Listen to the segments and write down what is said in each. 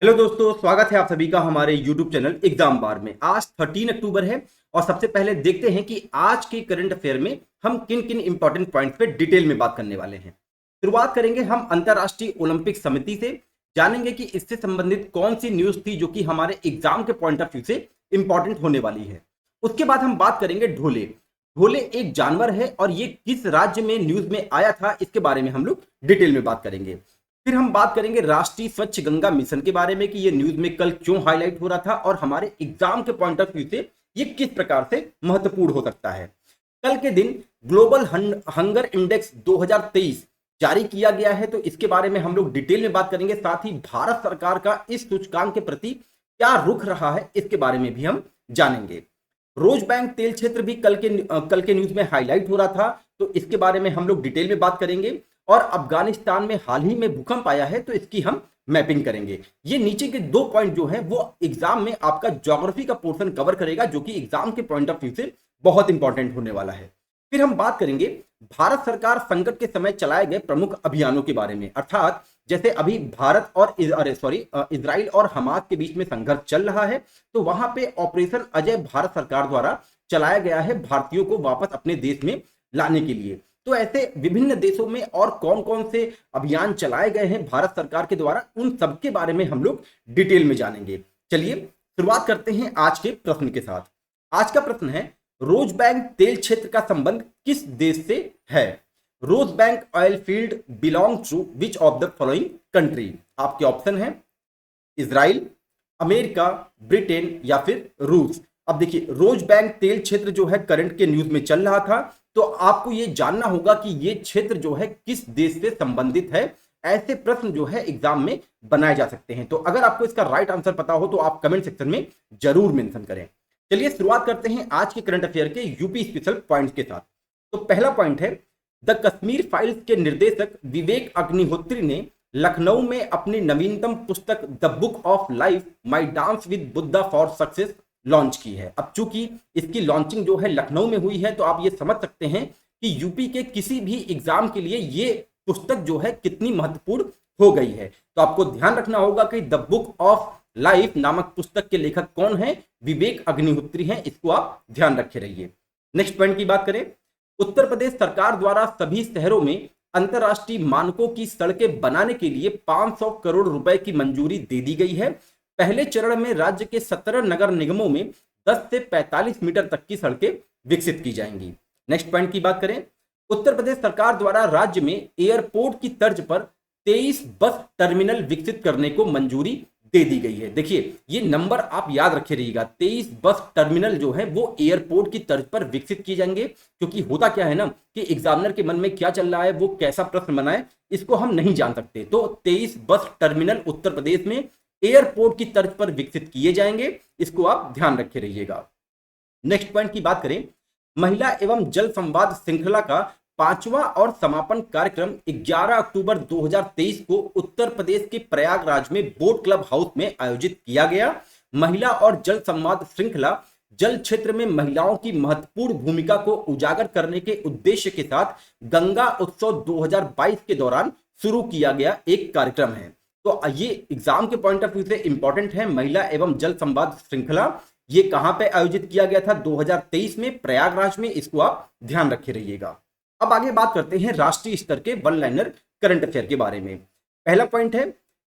Hello दोस्तों, स्वागत है आप सभी का हमारे YouTube चैनल एग्जाम बार में। आज 13 अक्टूबर है और सबसे पहले देखते हैं कि आज के करंट अफेयर में हम किन किन इंपॉर्टेंट पॉइंट्स पे डिटेल में बात करने वाले हैं। शुरुआत करेंगे हम अंतर्राष्ट्रीय ओलंपिक समिति से। जानेंगे कि इससे संबंधित कौन सी न्यूज थी जो कि हमारे एग्जाम के पॉइंट ऑफ व्यू से इंपॉर्टेंट होने वाली है। उसके बाद हम बात करेंगे ढोले। ढोले एक जानवर है और ये किस राज्य में न्यूज में आया था, इसके बारे में हम लोग डिटेल में बात करेंगे। फिर हम बात करेंगे राष्ट्रीय स्वच्छ गंगा मिशन के बारे में कि ये न्यूज में कल क्यों हाईलाइट हो रहा था और हमारे एग्जाम के पॉइंट ऑफ व्यू से ये किस प्रकार से महत्वपूर्ण हो सकता है। कल के दिन ग्लोबल हंगर इंडेक्स 2023 जारी किया गया है, तो इसके बारे में हम लोग डिटेल में बात करेंगे। साथ ही भारत सरकार का इस सूचकांक के प्रति क्या रुख रहा है, इसके बारे में भी हम जानेंगे। रोज बैंक तेल क्षेत्र भी कल के न्यूज में हाईलाइट हो रहा था, तो इसके बारे में हम लोग डिटेल में बात करेंगे। और अफगानिस्तान में हाल ही में भूकंप आया है, तो इसकी हम मैपिंग करेंगे। ये नीचे के दो पॉइंट जो है वो एग्जाम में आपका ज्योग्राफी का पोर्शन कवर करेगा, जो कि एग्जाम के पॉइंट ऑफ व्यू से बहुत इंपॉर्टेंट होने वाला है। फिर हम बात करेंगे भारत सरकार संकट के समय चलाए गए प्रमुख अभियानों के बारे में, अर्थात जैसे अभी भारत और इजराइल और हमास के बीच में संघर्ष चल रहा है, तो वहां पे ऑपरेशन अजय भारत सरकार द्वारा चलाया गया है भारतीयों को वापस अपने देश में लाने के लिए। तो ऐसे विभिन्न देशों में और कौन कौन से अभियान चलाए गए हैं भारत सरकार के द्वारा, उन सब के बारे में हम लोग डिटेल में जानेंगे। चलिए शुरुआत करते हैं आज के प्रश्न के साथ। आज का प्रश्न है, रोज बैंक तेल क्षेत्र का संबंध किस देश से है? Rosebank oil field belong to which of the following country? आपके ऑप्शन है इजराइल, अमेरिका, ब्रिटेन या फिर रूस। अब देखिए, रोज बैंक तेल क्षेत्र जो है करंट के न्यूज में चल रहा था, तो आपको ये जानना होगा कि ये क्षेत्र जो है किस देश से संबंधित है। ऐसे प्रश्न जो है एग्जाम में बनाए जा सकते हैं। तो अगर आपको इसका राइट आंसर पता हो तो आप कमेंट सेक्शन में जरूर मेंशन करें। चलिए शुरुआत करते हैं आज के करंट अफेयर के यूपी स्पेशल पॉइंट्स के साथ। तो पहला पॉइंट है, द कश्मीर फाइल्स के निर्देशक विवेक अग्निहोत्री ने लखनऊ में अपनी नवीनतम पुस्तक the book of life my dance with Buddha for success launch की है। अब चूंकि इसकी लॉन्चिंग जो है लखनऊ में हुई है, तो आप ये समझ सकते हैं कि यूपी के किसी भी एग्जाम के लिए ये पुस्तक जो है कितनी महत्वपूर्ण हो गई है। तो आपको ध्यान रखना होगा कि द बुक ऑफ लाइफ नामक पुस्तक के लेखक कौन है? विवेक अग्निहोत्री हैं। इसको आप ध्यान रखे रहिए। नेक्स्ट पॉइंट की बात करें, उत्तर प्रदेश सरकार द्वारा सभी शहरों में अंतरराष्ट्रीय मानकों की सड़कें बनाने के लिए 500 करोड़ रुपए की मंजूरी दे दी गई है। पहले चरण में राज्य के 17 नगर निगमों में 10 से 45 मीटर तक की सड़कें विकसित की जाएंगी। नेक्स्ट पॉइंट की बात करें, उत्तर प्रदेश सरकार द्वारा राज्य में एयरपोर्ट की तर्ज पर 23 बस टर्मिनल विकसित करने को मंजूरी दे दी गई है। देखिए, ये नंबर आप याद रखे रहिएगा। 23 बस टर्मिनल जो है वो एयरपोर्ट की तर्ज पर विकसित किए जाएंगे, क्योंकि होता क्या है ना कि एग्जामिनर के मन में क्या चल रहा है, वो कैसा प्रश्न बनाए, इसको हम नहीं जान सकते। तो 23 बस टर्मिनल उत्तर प्रदेश में एयरपोर्ट की तर्ज पर विकसित किए जाएंगे, इसको आप ध्यान रखे रहिएगा। नेक्स्ट पॉइंट की बात करें, महिला एवं जल संवाद श्रृंखला का 5वां और समापन कार्यक्रम 11 अक्टूबर 2023 को उत्तर प्रदेश के प्रयागराज में बोट क्लब हाउस में आयोजित किया गया। महिला और जल संवाद श्रृंखला जल क्षेत्र में महिलाओं की महत्वपूर्ण भूमिका को उजागर करने के उद्देश्य के साथ गंगा उत्सव 2022 के दौरान शुरू किया गया एक कार्यक्रम है। तो ये एग्जाम के पॉइंट ऑफ व्यू से इंपॉर्टेंट है। महिला एवं जल संवाद श्रृंखला ये कहां पे आयोजित किया गया था? 2023 में प्रयागराज में। इसको आप ध्यान रखे रहिएगा। अब आगे बात करते हैं राष्ट्रीय स्तर के वन लाइनर करंट अफेयर के बारे में। पहला पॉइंट है,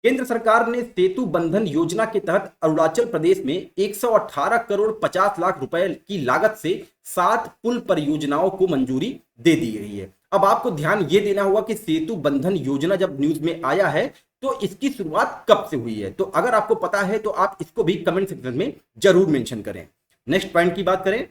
केंद्र सरकार ने सेतु बंधन योजना के तहत अरुणाचल प्रदेश में 118 करोड़ 50 लाख रुपए की लागत से 7 पुल परियोजनाओं को मंजूरी दे दी गई है। अब आपको ध्यान ये देना होगा कि सेतु बंधन योजना जब न्यूज में आया है, तो इसकी शुरुआत कब से हुई है। तो अगर आपको पता है तो आप इसको भी कमेंट सेक्शन में जरूर मेंशन करें। नेक्स्ट पॉइंट की बात करें,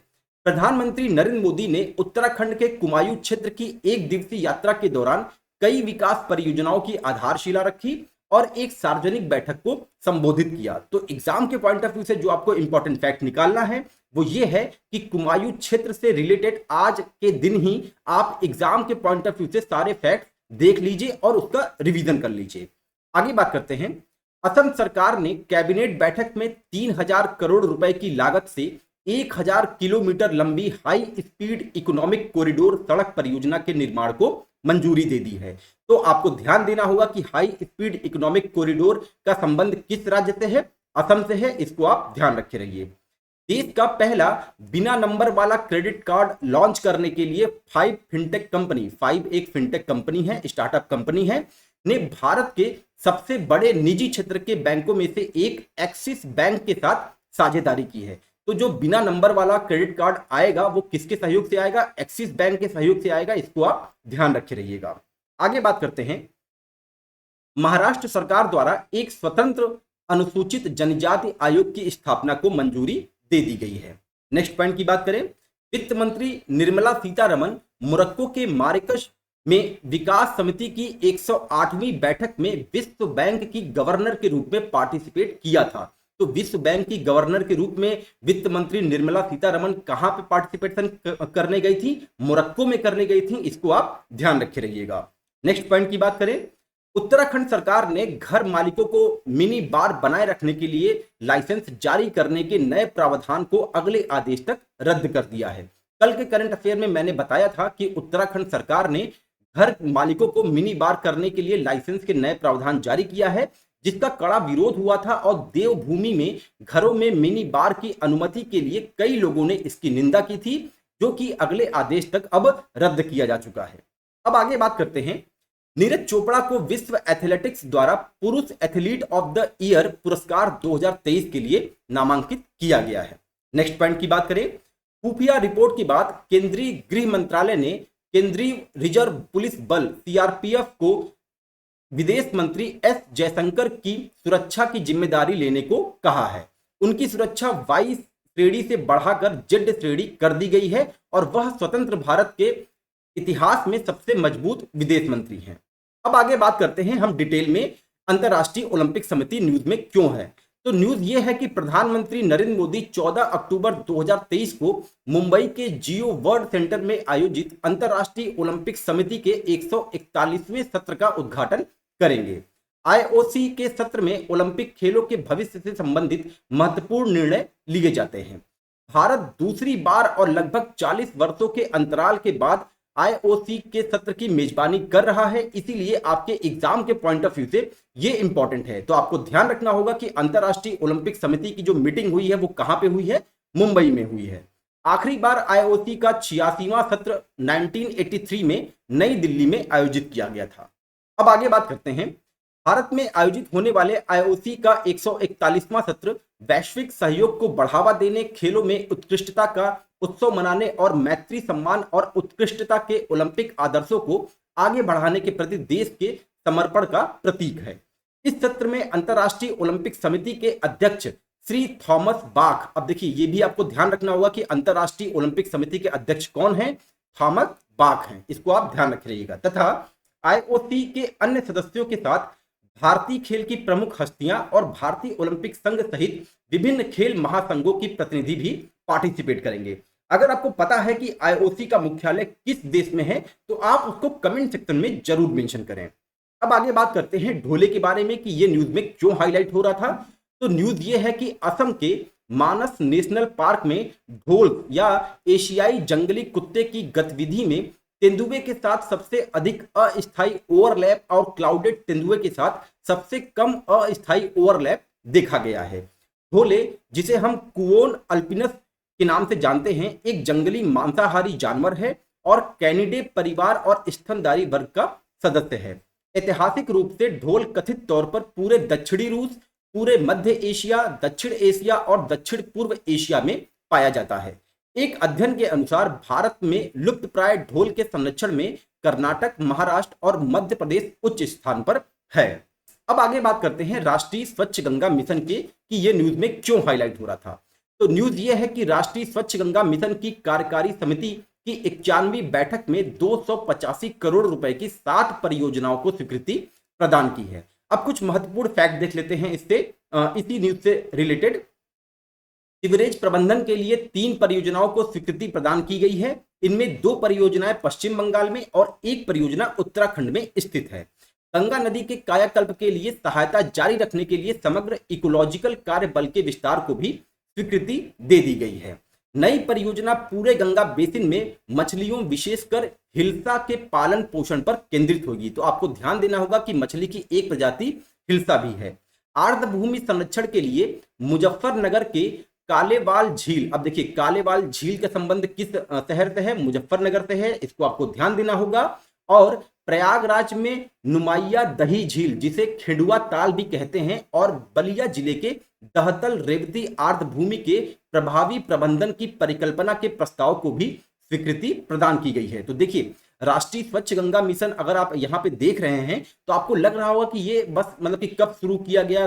प्रधानमंत्री नरेंद्र मोदी ने उत्तराखंड के कुमायूं क्षेत्र की एक दिवसीय यात्रा के दौरान कई विकास परियोजनाओं की आधारशिला रखी और एक सार्वजनिक बैठक को संबोधित किया। तो एग्जाम के पॉइंट ऑफ व्यू से जो आपको इंपॉर्टेंट फैक्ट निकालना है वो ये है कि कुमायूं क्षेत्र से रिलेटेड आज के दिन ही आप एग्जाम के पॉइंट ऑफ व्यू से सारे फैक्ट देख लीजिए और उसका रिवीजन कर लीजिए। आगे बात करते हैं, असम सरकार ने कैबिनेट बैठक में 3000 करोड़ रुपए की लागत से 1000 किलोमीटर लंबी हाई स्पीड इकोनॉमिक कॉरिडोर सड़क परियोजना के निर्माण को मंजूरी दे दी है। तो आपको ध्यान देना होगा कि हाई स्पीड इकोनॉमिक कॉरिडोर का संबंध किस राज्य से है, असम से है, इसको आप ध्यान रखे रहिए। देश का पहला बिना नंबर वाला क्रेडिट कार्ड लॉन्च करने के लिए फाइव एक फिनटेक कंपनी है, स्टार्टअप कंपनी है, ने भारत के सबसे बड़े निजी क्षेत्र के बैंकों में से एक एक्सिस बैंक के साथ साझेदारी की है। तो जो बिना नंबर वाला क्रेडिट कार्ड आएगा वो किसके सहयोग से आएगा, एक्सिस बैंक के सहयोग से आएगा, इसको आप ध्यान रखे रहिएगा। आगे बात करते हैं, महाराष्ट्र सरकार द्वारा एक स्वतंत्र अनुसूचित जनजाति आयोग की स्थापना को मंजूरी दे दी गई है। नेक्स्ट पॉइंट की बात करें, वित्त मंत्री निर्मला सीतारमन मोरक्को के मारेकश में विकास समिति की 108वीं बैठक में विश्व बैंक की गवर्नर के रूप में पार्टिसिपेट किया था। तो विश्व बैंक की गवर्नर के रूप में वित्त मंत्री निर्मला सीतारमन कहां पे पार्टिसिपेशन करने गई थी, मोरक्को में करने गई थी, इसको आप ध्यान रखे रहिएगा। नेक्स्ट पॉइंट की बात करें, उत्तराखंड सरकार ने घर मालिकों को मिनी बार बनाए रखने के लिए लाइसेंस जारी करने के नए प्रावधान को अगले आदेश तक रद्द कर दिया है। कल के करंट अफेयर में मैंने बताया था कि उत्तराखंड सरकार ने घर मालिकों को मिनी बार करने के लिए लाइसेंस के नए प्रावधान जारी किया है, जिसका कड़ा विरोध हुआ था और देवभूमि में घरों में मिनी बार की अनुमति के लिए कई लोगों ने इसकी निंदा की थी, जो कि अगले आदेश तक अब रद्द किया जा चुका है। अब आगे बात करते हैं, नीरज चोपड़ा को विश्व एथलेटिक्स द्वारा पुरुष एथलीट ऑफ द ईयर पुरस्कार 2023 के लिए नामांकित किया गया है। नेक्स्ट पॉइंट की बात करें, खुफिया रिपोर्ट के बाद केंद्रीय गृह मंत्रालय ने केंद्रीय रिजर्व पुलिस बल सीआरपीएफ को विदेश मंत्री एस जयशंकर की सुरक्षा की जिम्मेदारी लेने को कहा है। उनकी सुरक्षा वाई श्रेणी से बढ़ाकर जेड श्रेणी कर दी गई है और वह स्वतंत्र भारत के इतिहास में सबसे मजबूत विदेश मंत्री हैं। अब आगे बात करते हैं हम डिटेल में, अंतर्राष्ट्रीय ओलंपिक समिति न्यूज में क्यों है। तो न्यूज ये है कि प्रधानमंत्री नरेंद्र मोदी 14 अक्टूबर 2023 को मुंबई के जियो वर्ल्ड सेंटर में आयोजित अंतर्राष्ट्रीय ओलंपिक समिति के 141वें सत्र का उद्घाटन करेंगे। आईओसी के सत्र में ओलंपिक खेलों के भविष्य से संबंधित महत्वपूर्ण निर्णय लिए जाते हैं। भारत दूसरी बार और लगभग 40 वर्षों के अंतराल के बाद आईओसी के सत्र की मेजबानी कर रहा है, इसीलिए आपके एग्जाम के पॉइंट ऑफ व्यू से ये इंपॉर्टेंट है। तो आपको ध्यान रखना होगा कि अंतर्राष्ट्रीय ओलंपिक समिति की जो मीटिंग हुई है वो कहां पे हुई है, मुंबई में हुई है। आखिरी बार आईओसी का 86वां सत्र 1983 में नई दिल्ली में आयोजित किया गया था। अब आगे बात करते हैं, भारत में आयोजित होने वाले आईओसी का 141वां सत्र वैश्विक सहयोग को बढ़ावा देने, खेलों में उत्कृष्टता का उत्सव मनाने और मैत्री, सम्मान और उत्कृष्टता के ओलंपिक आदर्शों को आगे बढ़ाने के प्रति देश के समर्पण का प्रतीक है। इस सत्र में अंतर्राष्ट्रीय ओलंपिक समिति के अध्यक्ष श्री थॉमस बाख, अब देखिए ये भी आपको ध्यान रखना होगा कि अंतर्राष्ट्रीय ओलंपिक समिति के अध्यक्ष कौन है, थॉमस बाख हैं, इसको आप ध्यान रख रहिएगा। तथा आईओसी के अन्य सदस्यों के साथ भारतीय खेल की प्रमुख हस्तियां और भारतीय ओलंपिक संघ सहित विभिन्न खेल महासंघों की प्रतिनिधि भी पार्टिसिपेट करेंगे। अगर आपको पता है कि आईओसी का मुख्यालय किस देश में है तो आप उसको कमेंट सेक्शन में जरूर मेंशन करें। अब आगे बात करते हैं ढोले के बारे में कि ये न्यूज में क्यों हाईलाइट हो रहा था। तो न्यूज ये है कि असम के मानस नेशनल पार्क में ढोल या एशियाई जंगली कुत्ते की गतिविधि में तेंदुए के साथ सबसे अधिक अस्थायी ओवरलैप और क्लाउडेड तेंदुए के साथ सबसे कम अस्थायी ओवरलैप देखा गया है। ढोले, जिसे हम कुओन अल्पिनस के नाम से जानते हैं, एक जंगली मांसाहारी जानवर है और कैनिडे परिवार और स्तनधारी वर्ग का सदस्य है। ऐतिहासिक रूप से ढोल कथित तौर पर पूरे दक्षिणी रूस, पूरे मध्य एशिया, दक्षिण एशिया और दक्षिण पूर्व एशिया में पाया जाता है। एक अध्ययन के अनुसार भारत में लुप्तप्राय ढोल के संरक्षण में कर्नाटक, महाराष्ट्र और मध्य प्रदेश उच्च स्थान पर है। अब आगे बात करते हैं राष्ट्रीय स्वच्छ गंगा मिशन के कि ये न्यूज में क्यों हाईलाइट हो रहा था। तो न्यूज ये है कि राष्ट्रीय स्वच्छ गंगा मिशन की कार्यकारी समिति की 91वीं बैठक में 285 करोड़ रुपए की 60 परियोजनाओं को स्वीकृति प्रदान की है। अब कुछ महत्वपूर्ण फैक्ट देख लेते हैं इसी न्यूज से रिलेटेड। सीवरेज प्रबंधन के लिए 3 परियोजनाओं को स्वीकृति प्रदान की गई है। इनमें 2 परियोजनाएं पश्चिम बंगाल में और 1 परियोजना उत्तराखंड में स्थित है। गंगा नदी के कायाकल्प के लिए सहायता जारी रखने के लिए समग्र इकोलॉजिकल कार्य बल के विस्तार को भी स्वीकृति दे दी गई है। नई परियोजना पूरे गंगा बेसिन में मछलियों विशेषकर हिल्सा के पालन पोषण पर केंद्रित होगी। तो आपको ध्यान देना होगा कि मछली की एक प्रजाति हिल्सा भी है। आर्द्रभूमि संरक्षण के लिए मुजफ्फरनगर के कालेवाल झील, अब देखिए कालेवाल झील का संबंध किस शहर से है? मुजफ्फरनगर से है, इसको आपको ध्यान देना होगा। और प्रयागराज में नुमाइया दही झील, जिसे खेडुआ ताल भी कहते हैं, और बलिया जिले के दहतल रेवती आर्द्रभूमि के प्रभावी प्रबंधन की परिकल्पना के प्रस्ताव को भी स्वीकृति प्रदान की गई है। तो देखिए राष्ट्रीय स्वच्छ गंगा मिशन अगर आप यहाँ पे देख रहे हैं तो आपको लग रहा होगा कि ये बस मतलब कि कब शुरू किया गया,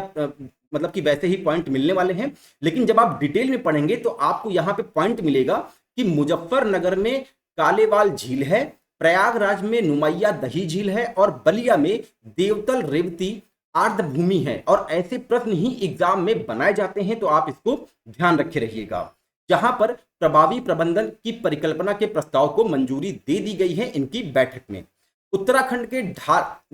मतलब कि वैसे ही पॉइंट मिलने वाले हैं, लेकिन जब आप डिटेल में पढ़ेंगे तो आपको यहाँ पे पॉइंट मिलेगा कि मुजफ्फरनगर में कालेवाल झील है, प्रयागराज में नुमाइया दही झील है, और बलिया में देवतल रेवती आर्द्रभूमि है। और ऐसे प्रश्न ही एग्जाम में बनाए जाते हैं, तो आप इसको ध्यान रखे रहिएगा। जहां पर प्रभावी प्रबंधन की परिकल्पना के प्रस्ताव को मंजूरी दे दी गई है इनकी बैठक में। उत्तराखंड के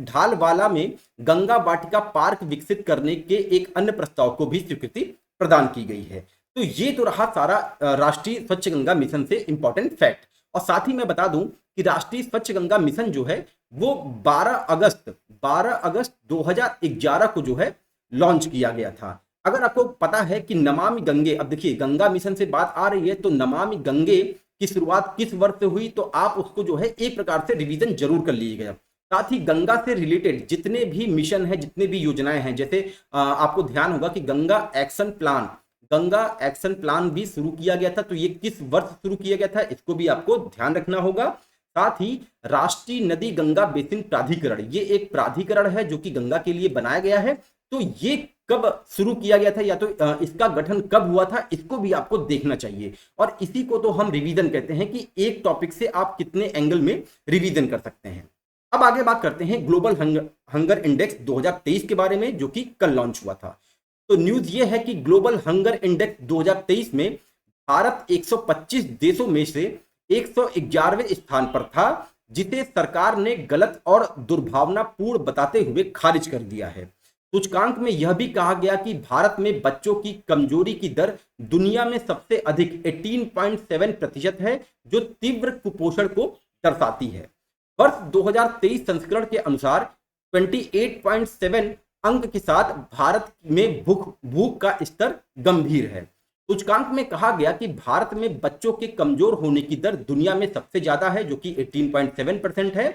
ढालवाला में गंगा वाटिका पार्क विकसित करने के एक अन्य प्रस्ताव को भी स्वीकृति प्रदान की गई है। तो ये तो रहा सारा राष्ट्रीय स्वच्छ गंगा मिशन से इंपॉर्टेंट फैक्ट। और साथ ही मैं बता दूं कि राष्ट्रीय स्वच्छ गंगा मिशन जो है वो 12 अगस्त 2011 को जो है लॉन्च किया गया था। अगर आपको पता है कि नमामि गंगे, अब देखिए गंगा मिशन से बात आ रही है तो नमामि गंगे की शुरुआत किस वर्ष से हुई, तो आप उसको जो है एक प्रकार से रिवीजन जरूर कर लीजिएगा। साथ ही गंगा से रिलेटेड जितने भी मिशन हैं, जितने भी योजनाएं हैं, जैसे आपको ध्यान होगा कि गंगा एक्शन प्लान भी शुरू किया गया था, तो ये किस वर्ष शुरू किया गया था इसको भी आपको ध्यान रखना होगा। साथ ही राष्ट्रीय नदी गंगा बेसिन प्राधिकरण, ये एक प्राधिकरण है जो कि गंगा के लिए बनाया गया है, तो ये कब शुरू किया गया था या तो इसका गठन कब हुआ था, इसको भी आपको देखना चाहिए। और इसी को तो हम रिवीजन कहते हैं कि एक टॉपिक से आप कितने एंगल में रिवीजन कर सकते हैं। अब आगे बात करते हैं ग्लोबल हंगर इंडेक्स 2023 के बारे में, जो कि कल लॉन्च हुआ था। तो न्यूज ये है कि ग्लोबल हंगर इंडेक्स 2023 में भारत 125 देशों में से 111वें स्थान पर था, जिसे सरकार ने गलत और दुर्भावनापूर्ण बताते हुए खारिज कर दिया है। सूचकांक में यह भी कहा गया कि भारत में बच्चों की कमजोरी की दर दुनिया में सबसे अधिक 18.7% है, जो तीव्र कुपोषण को दर्शाती है। वर्ष 2023 संस्करण के अनुसार 28.7 अंक के साथ भारत में भूख का स्तर गंभीर है। सूचकांक में कहा गया कि भारत में बच्चों के कमजोर होने की दर दुनिया में सबसे ज्यादा है, जो कि 18.7% है,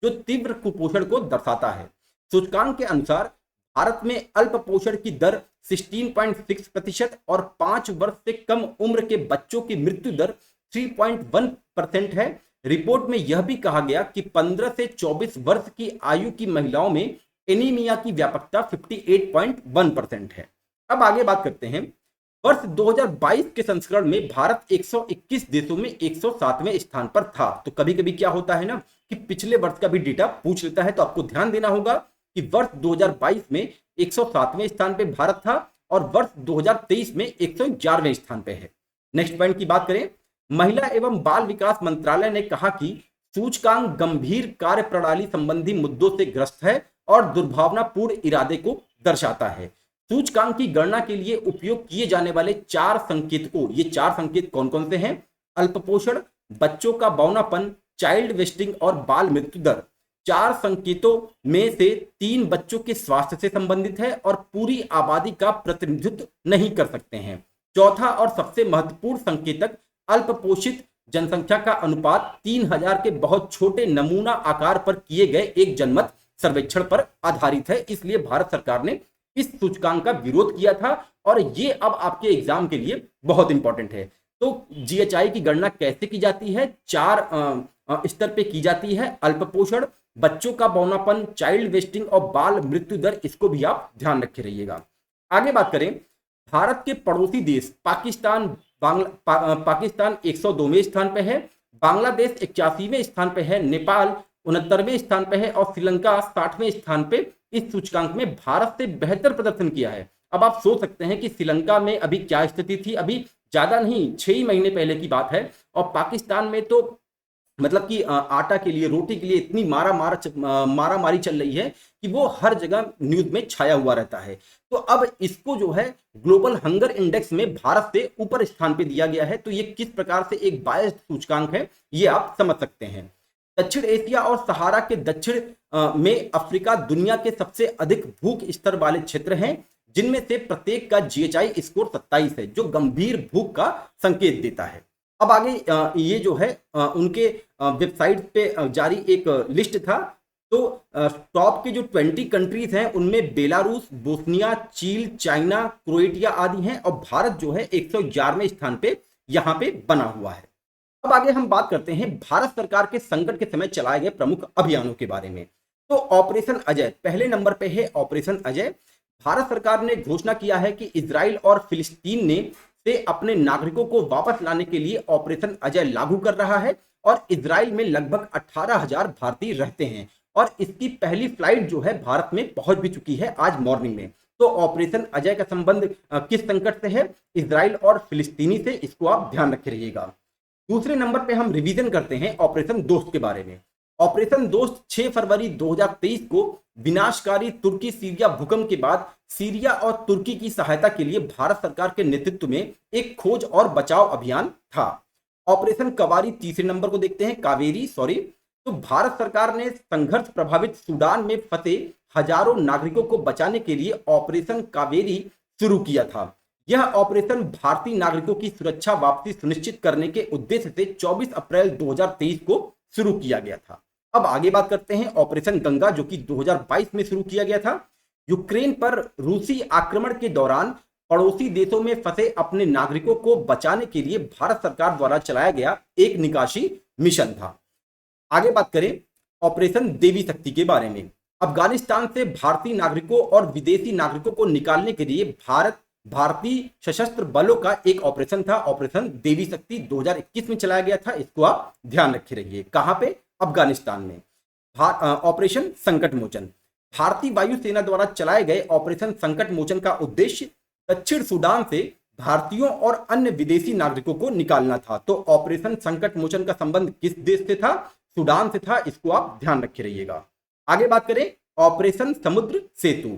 जो तीव्र कुपोषण को दर्शाता है। सूचकांक के अनुसार भारत में अल्प पोषण की दर 16.6% और 5 वर्ष से कम उम्र के बच्चों की मृत्यु दर 3.1% है। रिपोर्ट में यह भी कहा गया कि 15 से 24 वर्ष की आयु की महिलाओं में एनीमिया की व्यापकता 58.1% है। अब आगे बात करते हैं। वर्ष 2022 के संस्करण में भारत 121 देशों में 107वें स्थान पर था। तो कभी कभी क्या होता है ना कि पिछले वर्ष का भी डेटा पूछ लेता है, तो आपको ध्यान देना होगा कि वर्ष 2022 में 107वें स्थान पे भारत था और वर्ष 2023 में 111वें स्थान पे है। नेक्स्ट पॉइंट की बात करें, महिला एवं बाल विकास मंत्रालय ने कहा कि सूचकांक गंभीर कार्य प्रणाली संबंधी मुद्दों से ग्रस्त है और दुर्भावनापूर्ण इरादे को दर्शाता है। सूचकांक की गणना के लिए उपयोग किए जाने वाले 4 संकेतकों, ये 4 संकेत कौन कौन से हैं? अल्पपोषण, बच्चों का बौनापन, चाइल्ड वेस्टिंग और बाल मृत्यु दर। 4 संकेतों में से 3 बच्चों के स्वास्थ्य से संबंधित है और पूरी आबादी का प्रतिनिधित्व नहीं कर सकते हैं। चौथा और सबसे महत्वपूर्ण संकेतक अल्पपोषित जनसंख्या का अनुपात 3000 के बहुत छोटे नमूना आकार पर किए गए एक जनमत सर्वेक्षण पर आधारित है। इसलिए भारत सरकार ने इस सूचकांक का विरोध किया था और ये अब आपके एग्जाम के लिए बहुत इंपॉर्टेंट है। तो जीएचआई की गणना कैसे की जाती है? 4 स्तर पे की जाती है। अल्पपोषण, बच्चों का बौनापन, चाइल्ड वेस्टिंग और बाल मृत्यु दर, इसको भी आप ध्यान रखे रहिएगा। आगे बात करें, भारत के पड़ोसी देश पाकिस्तान 102वें स्थान पे है, बांग्लादेश 81वें स्थान पे है, नेपाल 69वें स्थान पे है और श्रीलंका 60वें स्थान पे इस सूचकांक में भारत से बेहतर प्रदर्शन किया है। अब आप सोच सकते हैं कि श्रीलंका में अभी क्या स्थिति थी, अभी ज्यादा नहीं 6 ही महीने पहले की बात है, और पाकिस्तान में तो मतलब कि आटा के लिए, रोटी के लिए इतनी मारा मारी चल रही है कि वो हर जगह न्यूज में छाया हुआ रहता है। तो अब इसको जो है ग्लोबल हंगर इंडेक्स में भारत से ऊपर स्थान पे दिया गया है। तो ये किस प्रकार से एक बायस्ड सूचकांक है, ये आप समझ सकते हैं। दक्षिण एशिया और सहारा के दक्षिण में अफ्रीका दुनिया के सबसे अधिक भूख स्तर वाले क्षेत्र हैं, जिनमें से प्रत्येक का जीएचआई स्कोर 27 है, जो गंभीर भूख का संकेत देता है। अब आगे ये जो है उनके वेबसाइट पे जारी एक लिस्ट था। तो टॉप के जो 20 कंट्रीज हैं उनमें बेलारूस, बोस्निया, चील, चाइना, क्रोएटिया आदि हैं, और भारत जो है 111वें स्थान पे यहाँ पे बना हुआ है। अब आगे हम बात करते हैं भारत सरकार के संकट के समय चलाए गए प्रमुख अभियानों के बारे में। तो ऑपरेशन अजय पहले नंबर पे है। ऑपरेशन अजय, भारत सरकार ने घोषणा किया है कि इजराइल और फिलिस्तीन ने से अपने नागरिकों को वापस लाने के लिए ऑपरेशन अजय लागू कर रहा है, और इजराइल में लगभग 18,000 भारतीय रहते हैं, और इसकी पहली फ्लाइट जो है भारत में पहुंच भी चुकी है आज मॉर्निंग में। तो ऑपरेशन अजय का संबंध किस संकट से है? इजराइल और फिलिस्तीनी से, इसको आप ध्यान रखे रहिएगा। दूसरे नंबर पे हम रिवीजन करते हैं ऑपरेशन दोस्त के बारे में। ऑपरेशन दोस्त 6 फरवरी 2023 को विनाशकारी तुर्की सीरिया भूकंप के बाद सीरिया और तुर्की की सहायता के लिए भारत सरकार के नेतृत्व में एक खोज और बचाव अभियान था। ऑपरेशन कवारी तीसरे नंबर को देखते हैं, कावेरी सॉरी। तो भारत सरकार ने संघर्ष प्रभावित सूडान में फंसे हजारों नागरिकों को बचाने के लिए ऑपरेशन कावेरी शुरू किया था। यह ऑपरेशन भारतीय नागरिकों की सुरक्षा वापसी सुनिश्चित करने के उद्देश्य से 24 अप्रैल 2023 को शुरू किया गया था। अब आगे बात करते हैं ऑपरेशन गंगा, जो कि 2022 में शुरू किया गया था। यूक्रेन पर रूसी आक्रमण के दौरान पड़ोसी देशों में फंसे अपने नागरिकों को बचाने के लिए भारत सरकार द्वारा चलाया गया एक निकासी मिशन था। आगे बात करें ऑपरेशन देवी शक्ति के बारे में। अफगानिस्तान से भारतीय नागरिकों और विदेशी नागरिकों को निकालने के लिए भारतीय सशस्त्र बलों का एक ऑपरेशन था, ऑपरेशन देवी शक्ति 2021 में चलाया गया था। इसको आप ध्यान रखे रहिए। कहां पे? अफगानिस्तान में। ऑपरेशन संकट मोचन, भारतीय वायुसेना द्वारा चलाए गए ऑपरेशन संकट मोचन का उद्देश्य दक्षिण सूडान से भारतीयों और अन्य विदेशी नागरिकों को निकालना था। तो ऑपरेशन संकट मोचन का संबंध किस देश से था? सूडान से था। इसको आप ध्यान रखे रहिएगा। आगे बात करें ऑपरेशन समुद्र सेतु।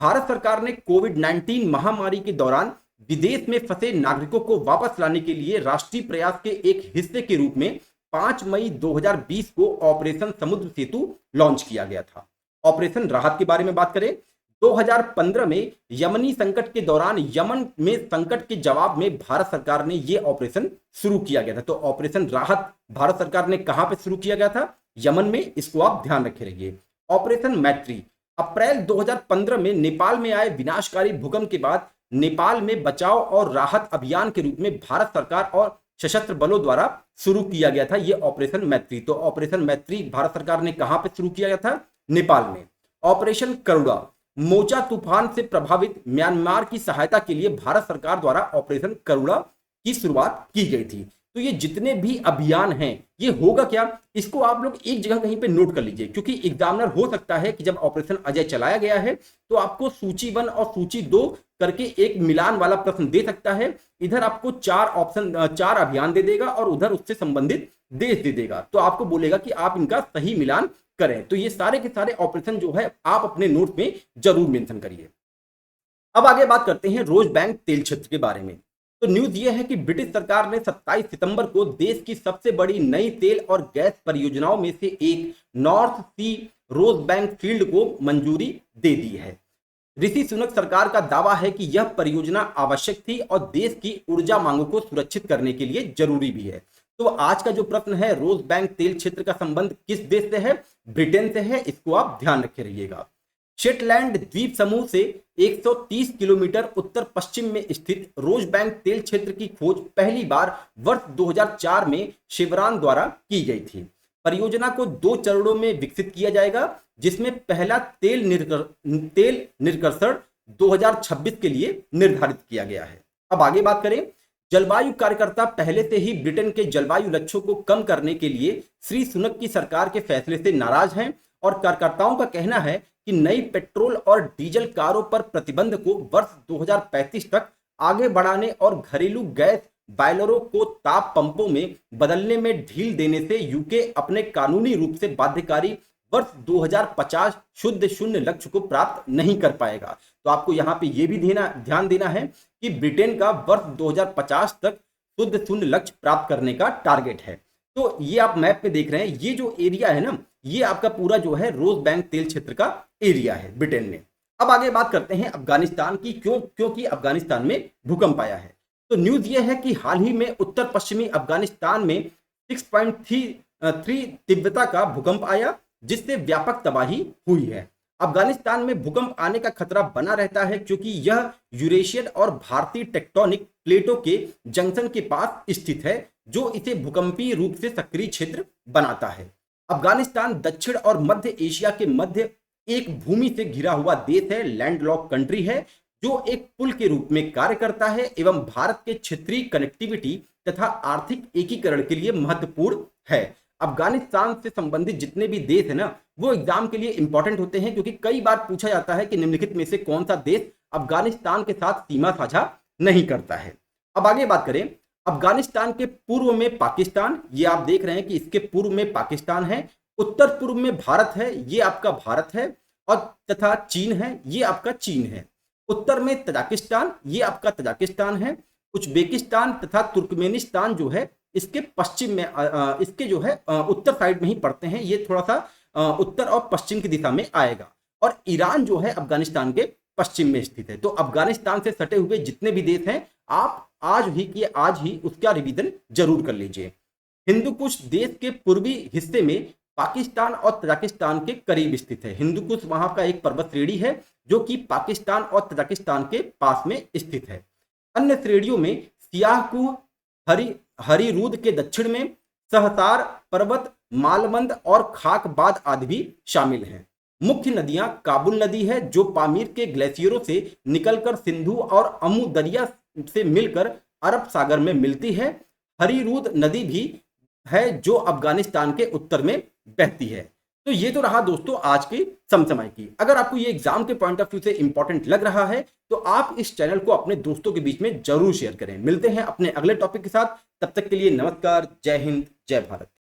भारत सरकार ने कोविड-19 महामारी के दौरान विदेश में फंसे नागरिकों को वापस लाने के लिए राष्ट्रीय प्रयास के एक हिस्से के रूप में 5 मई 2020 को ऑपरेशन समुद्र सेतु लॉन्च किया गया था। ऑपरेशन राहत के बारे में बात करें, 2015 में यमनी संकट के दौरान यमन में संकट के जवाब में भारत सरकार ने यह ऑपरेशन शुरू किया गया था। तो ऑपरेशन राहत भारत सरकार ने कहां पे शुरू किया गया था? यमन में। इसको आप ध्यान रखे रहिए। ऑपरेशन मैत्री, अप्रैल 2015 में नेपाल में आए विनाशकारी भूकंप के बाद नेपाल में बचाव और राहत अभियान के रूप में भारत सरकार और सशस्त्र बलों द्वारा शुरू किया गया था यह ऑपरेशन मैत्री। तो ऑपरेशन मैत्री भारत सरकार ने कहां पे शुरू किया गया था? नेपाल में। ऑपरेशन करुणा, मोचा तूफान से प्रभावित म्यांमार की सहायता के लिए भारत सरकार द्वारा ऑपरेशन करुणा की शुरुआत की गई थी। तो ये जितने भी अभियान हैं ये होगा क्या, इसको आप लोग एक जगह कहीं पे नोट कर लीजिए, क्योंकि एग्जामिनर हो सकता है कि जब ऑपरेशन अजय चलाया गया है तो आपको सूची 1 और सूची 2 करके एक मिलान वाला प्रश्न दे सकता है। इधर आपको 4 अभियान दे देगा और उधर उससे संबंधित देश दे देगा। तो आपको बोलेगा कि आप इनका सही मिलान करें। तो ये सारे के सारे ऑपरेशन जो है आप अपने नोट में जरूर मेंशन करिए। अब आगे बात करते हैं रोज बैंक तेल क्षेत्र के बारे में। तो न्यूज ये है कि ब्रिटिश सरकार ने 27 सितंबर को देश की सबसे बड़ी नई तेल और गैस परियोजनाओं में से एक नॉर्थ सी रोज बैंक फील्ड को मंजूरी दे दी है। ऋषि सुनक सरकार का दावा है कि यह परियोजना आवश्यक थी और देश की ऊर्जा मांगों को सुरक्षित करने के लिए जरूरी भी है। तो आज का जो प्रश्न है, रोज बैंक तेल क्षेत्र का संबंध किस देश से है? ब्रिटेन से है। इसको आप ध्यान रखे रहिएगा। शेटलैंड द्वीप समूह से 130 किलोमीटर उत्तर पश्चिम में स्थित रोज बैंक तेल क्षेत्र की खोज पहली बार वर्ष 2004 में शेवरॉन द्वारा की गई थी। परियोजना को 2 चरणों में विकसित किया जाएगा, जिसमें पहला तेल निष्कर्षण 2026 के लिए निर्धारित किया गया है। अब आगे बात करें, जलवायु कार्यकर्ता पहले से ही ब्रिटेन के जलवायु लक्ष्यों को कम करने के लिए श्री सुनक की सरकार के फैसले से नाराज हैं और कार्यकर्ताओं का कहना है कि नई पेट्रोल और डीजल कारों पर प्रतिबंध को वर्ष 2035 तक आगे बढ़ाने और घरेलू गैस बॉयलरों को ताप पंपों में बदलने में ढील देने से यूके अपने कानूनी रूप से बाध्यकारी वर्ष 2050 शुद्ध शून्य लक्ष्य को प्राप्त नहीं कर पाएगा। तो आपको यहाँ पे ये भी ध्यान देना है कि ब्रिटेन का वर्ष 2050 तक शुद्ध शून्य लक्ष्य प्राप्त करने का टारगेट है। तो ये आप मैप में देख रहे हैं, ये जो एरिया है ना, ये आपका पूरा जो है रोज बैंक तेल क्षेत्र का एरिया है ब्रिटेन में। अब आगे बात करते हैं अफगानिस्तान की, क्योंकि अफगानिस्तान में भूकंप आया है। तो न्यूज ये है कि हाल ही में उत्तर पश्चिमी अफगानिस्तान में 6.3 तीव्रता का भूकंप आया, जिससे व्यापक तबाही हुई है। अफगानिस्तान में भूकंप आने का खतरा बना रहता है क्योंकि यह यूरेशियन और भारतीय टेक्टोनिक प्लेटों के जंक्शन के पास स्थित है, जो इसे भूकंपीय रूप से सक्रिय क्षेत्र बनाता है। अफगानिस्तान दक्षिण और मध्य एशिया के मध्य एक भूमि से घिरा हुआ देश है, लैंडलॉक कंट्री है, जो एक पुल के रूप में कार्य करता है एवं भारत के क्षेत्रीय कनेक्टिविटी तथा आर्थिक एकीकरण के लिए महत्वपूर्ण है। अफगानिस्तान से संबंधित जितने भी देश है ना, वो एग्जाम के लिए इंपॉर्टेंट होते हैं, क्योंकि कई बार पूछा जाता है कि निम्नलिखित में से कौन सा देश अफगानिस्तान के साथ सीमा साझा नहीं करता है। अब आगे बात करें, अफगानिस्तान के पूर्व में पाकिस्तान, ये आप देख रहे हैं कि इसके पूर्व में पाकिस्तान है, उत्तर पूर्व में भारत है, ये आपका भारत है, और तथा चीन है, ये आपका चीन है। उत्तर में तजाकिस्तान, ये आपका तजाकिस्तान है। उज्बेकिस्तान तथा तुर्कमेनिस्तान जो है इसके पश्चिम में इसके जो है उत्तर साइड में ही पड़ते हैं, ये थोड़ा सा उत्तर और पश्चिम की दिशा में आएगा। और ईरान जो है अफगानिस्तान के पश्चिम में स्थित है। तो अफगानिस्तान से सटे हुए जितने भी देश हैं, आप आज ही उसका रिवीजन जरूर कर लीजिए। हिंदू कुश देश के पूर्वी हिस्से में पाकिस्तान और तजाकिस्तान के करीब स्थित है। हिंदू कुश वहां का एक पर्वत श्रेणी है जो कि पाकिस्तान और तजाकिस्तान के पास में स्थित है। अन्य श्रेणियों में सियाहकू, हरीरूद के दक्षिण में सहसार पर्वत, मालबंद और खाकबाद आदि भी शामिल हैं। मुख्य नदियां काबुल नदी है, जो पामीर के ग्लेशियरों से निकलकर सिंधु और अमू दरिया से मिलकर अरब सागर में मिलती है। हरीरूद नदी भी है जो अफगानिस्तान के उत्तर में बहती है। तो ये तो रहा दोस्तों आज की समसमाई की। अगर आपको ये एग्जाम के पॉइंट ऑफ व्यू से इंपॉर्टेंट लग रहा है तो आप इस चैनल को अपने दोस्तों के बीच में जरूर शेयर करें। मिलते हैं अपने अगले टॉपिक के साथ, तब तक के लिए नमस्कार, जय हिंद, जय भारत।